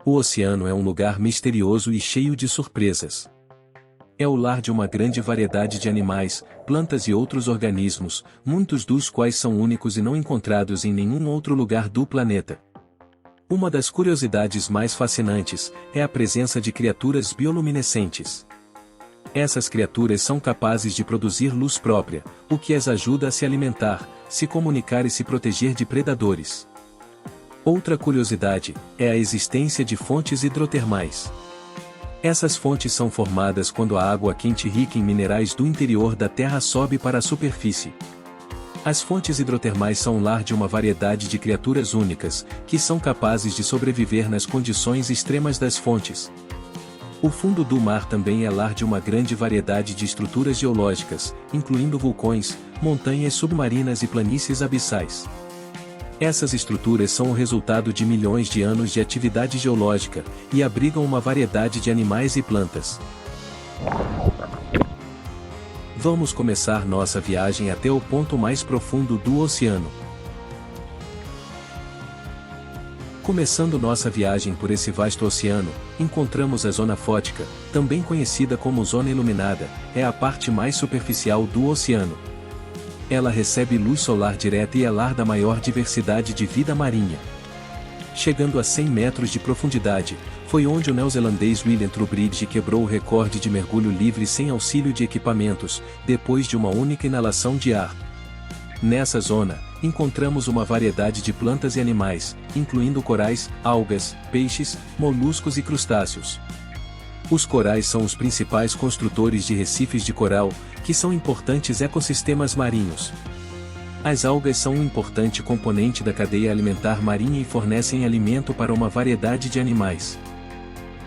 O oceano é um lugar misterioso e cheio de surpresas. É o lar de uma grande variedade de animais, plantas e outros organismos, muitos dos quais são únicos e não encontrados em nenhum outro lugar do planeta. Uma das curiosidades mais fascinantes é a presença de criaturas bioluminescentes. Essas criaturas são capazes de produzir luz própria, o que as ajuda a se alimentar, se comunicar e se proteger de predadores. Outra curiosidade é a existência de fontes hidrotermais. Essas fontes são formadas quando a água quente rica em minerais do interior da Terra sobe para a superfície. As fontes hidrotermais são o lar de uma variedade de criaturas únicas, que são capazes de sobreviver nas condições extremas das fontes. O fundo do mar também é lar de uma grande variedade de estruturas geológicas, incluindo vulcões, montanhas submarinas e planícies abissais. Essas estruturas são o resultado de milhões de anos de atividade geológica, e abrigam uma variedade de animais e plantas. Vamos começar nossa viagem até o ponto mais profundo do oceano. Começando nossa viagem por esse vasto oceano, encontramos a zona fótica, também conhecida como zona iluminada, é a parte mais superficial do oceano. Ela recebe luz solar direta e é lar da maior diversidade de vida marinha. Chegando a 100 metros de profundidade, foi onde o neozelandês William Trowbridge quebrou o recorde de mergulho livre sem auxílio de equipamentos, depois de uma única inalação de ar. Nessa zona, encontramos uma variedade de plantas e animais, incluindo corais, algas, peixes, moluscos e crustáceos. Os corais são os principais construtores de recifes de coral, que são importantes ecossistemas marinhos. As algas são um importante componente da cadeia alimentar marinha e fornecem alimento para uma variedade de animais.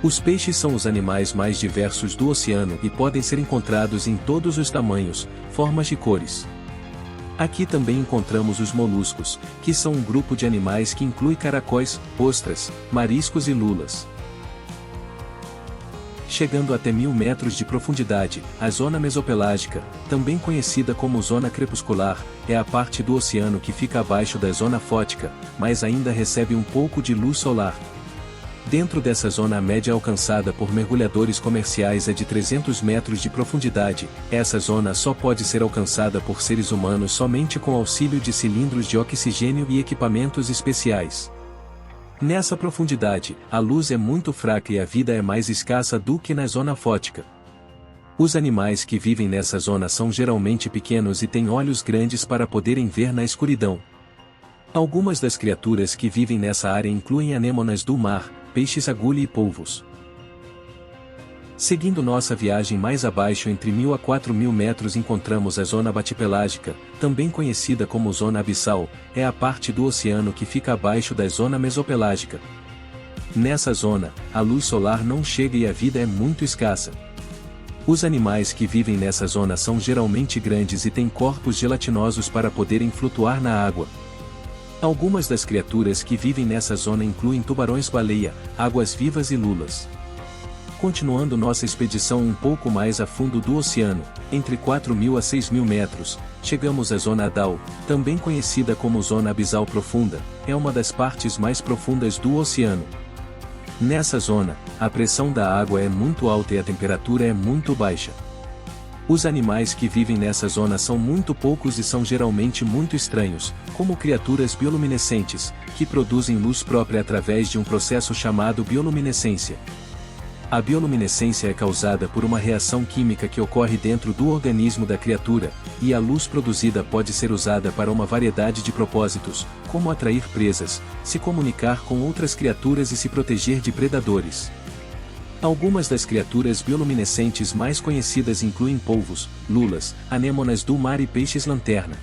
Os peixes são os animais mais diversos do oceano e podem ser encontrados em todos os tamanhos, formas e cores. Aqui também encontramos os moluscos, que são um grupo de animais que inclui caracóis, ostras, mariscos e lulas. Chegando até 1000 metros de profundidade, a zona mesopelágica, também conhecida como zona crepuscular, é a parte do oceano que fica abaixo da zona fótica, mas ainda recebe um pouco de luz solar. Dentro dessa zona a média alcançada por mergulhadores comerciais é de 300 metros de profundidade. Essa zona só pode ser alcançada por seres humanos somente com auxílio de cilindros de oxigênio e equipamentos especiais. Nessa profundidade, a luz é muito fraca e a vida é mais escassa do que na zona fótica. Os animais que vivem nessa zona são geralmente pequenos e têm olhos grandes para poderem ver na escuridão. Algumas das criaturas que vivem nessa área incluem anêmonas do mar, peixes agulha e polvos. Seguindo nossa viagem mais abaixo entre 1000 a 4000 metros encontramos a zona batipelágica, também conhecida como zona abissal, é a parte do oceano que fica abaixo da zona mesopelágica. Nessa zona, a luz solar não chega e a vida é muito escassa. Os animais que vivem nessa zona são geralmente grandes e têm corpos gelatinosos para poderem flutuar na água. Algumas das criaturas que vivem nessa zona incluem tubarões-baleia, águas-vivas e lulas. Continuando nossa expedição um pouco mais a fundo do oceano, entre 4000 a 6000 metros, chegamos à zona Adal, também conhecida como zona abissal profunda, é uma das partes mais profundas do oceano. Nessa zona, a pressão da água é muito alta e a temperatura é muito baixa. Os animais que vivem nessa zona são muito poucos e são geralmente muito estranhos, como criaturas bioluminescentes, que produzem luz própria através de um processo chamado bioluminescência. A bioluminescência é causada por uma reação química que ocorre dentro do organismo da criatura, e a luz produzida pode ser usada para uma variedade de propósitos, como atrair presas, se comunicar com outras criaturas e se proteger de predadores. Algumas das criaturas bioluminescentes mais conhecidas incluem polvos, lulas, anêmonas do mar e peixes-lanterna.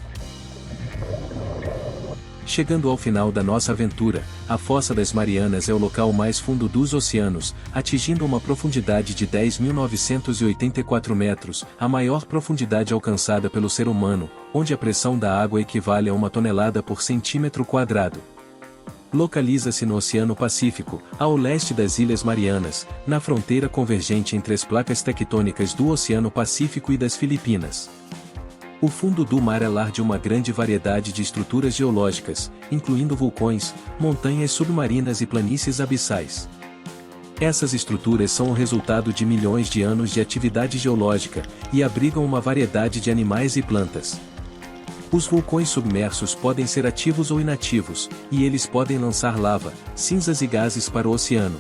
Chegando ao final da nossa aventura, a Fossa das Marianas é o local mais fundo dos oceanos, atingindo uma profundidade de 10.984 metros, a maior profundidade alcançada pelo ser humano, onde a pressão da água equivale a 1 tonelada por centímetro quadrado. Localiza-se no Oceano Pacífico, ao leste das Ilhas Marianas, na fronteira convergente entre as placas tectônicas do Oceano Pacífico e das Filipinas. O fundo do mar é lar de uma grande variedade de estruturas geológicas, incluindo vulcões, montanhas submarinas e planícies abissais. Essas estruturas são o resultado de milhões de anos de atividade geológica, e abrigam uma variedade de animais e plantas. Os vulcões submersos podem ser ativos ou inativos, e eles podem lançar lava, cinzas e gases para o oceano.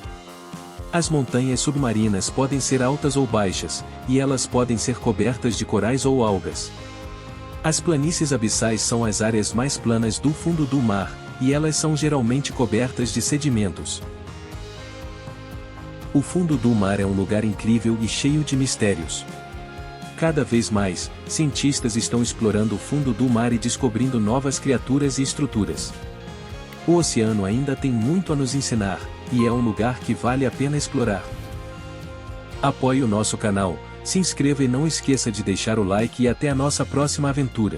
As montanhas submarinas podem ser altas ou baixas, e elas podem ser cobertas de corais ou algas. As planícies abissais são as áreas mais planas do fundo do mar, e elas são geralmente cobertas de sedimentos. O fundo do mar é um lugar incrível e cheio de mistérios. Cada vez mais, cientistas estão explorando o fundo do mar e descobrindo novas criaturas e estruturas. O oceano ainda tem muito a nos ensinar, e é um lugar que vale a pena explorar. Apoie o nosso canal, se inscreva e não esqueça de deixar o like e até a nossa próxima aventura.